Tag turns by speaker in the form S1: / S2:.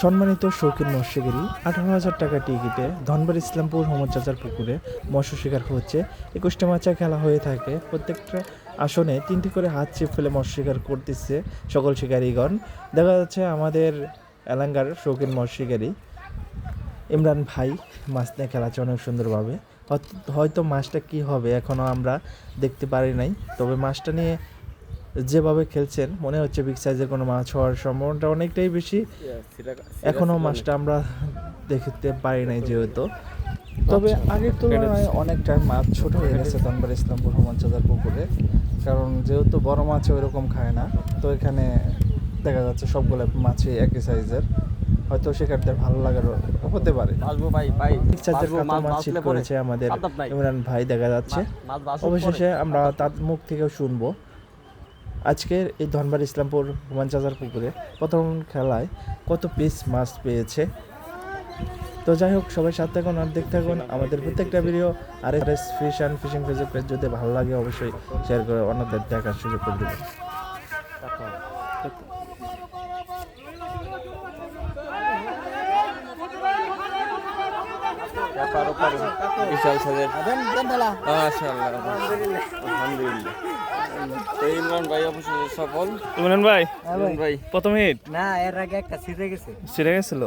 S1: সম্মানিত শৌখিন মৎস্যগিরি 18,000 টাকা টিকিটে ধনবাড়ি ইসলামপুর হোমচাচার পুকুরে মৎস্য শিকার হচ্ছে। 21টা মাচা খেলা হয়ে থাকে। প্রত্যেকটা আসনে 3টি করে হাত ছিপ ফেলে মৎস্য শিকার করতেছে সকল শিকারীগণ। দেখা যাচ্ছে আমাদের এলাকার শৌখিন মৎস্যশিকারী ইমরান ভাই মাছ নিয়ে খেলাচ্ছে অনেক সুন্দরভাবে। হয়তো মাছটা কি হবে এখনও আমরা দেখতে পারি নাই, তবে মাছটা নিয়ে যেভাবে খেলছেন মনে হচ্ছে বিগ সাইজের কোনো মাছ হওয়ার সম্ভাবনাটা অনেকটাই বেশি। এখনও মাছটা আমরা দেখতে পারি নাই যেহেতু, তবে আগের তুলনায় অনেকটা মাছ ছোট হয়ে গেছে ধনবাড়ি ইসলামপুর হোমচাচার পুকুরে, কারণ যেহেতু বড় মাছ ওইরকম খায় না, তো এখানে দেখা যাচ্ছে সবগুলো মাছই একই সাইজের। হয়তো শিকারদের ভালো লাগার হতে পারে। বিগ সাইজের কাতল মাছ ছিপ করেছে আমাদের ইমরান ভাই দেখা যাচ্ছে। অবশেষে আমরা তার মুখ থেকেও শুনবো আজকের এই ধনবাড়ি ইসলামপুর হোমচাচার পুকুরে প্রথম খেলায় কত পিস মাছ পেয়েছে। তো যাই হোক, সবাই সাথে থাকুন আর দেখতে থাকুন আমাদের প্রত্যেকটা ভিডিও। আর fish and fishing Facebook page যদি ভালো লাগে অবশ্যই শেয়ার করে অন্যদের দেখার সুযোগ করে দেবেন।
S2: বিশাল সাইজের আলহামদুলিল্লাহ। ইমরান ভাই অবশ্যই সফল।
S1: ইমরান ভাই
S2: ইমরান ভাই
S1: প্রথম হিট
S3: না, এর আগে একটা ছিঁড়ে গেছে।
S1: ছিঁড়ে গেছিল।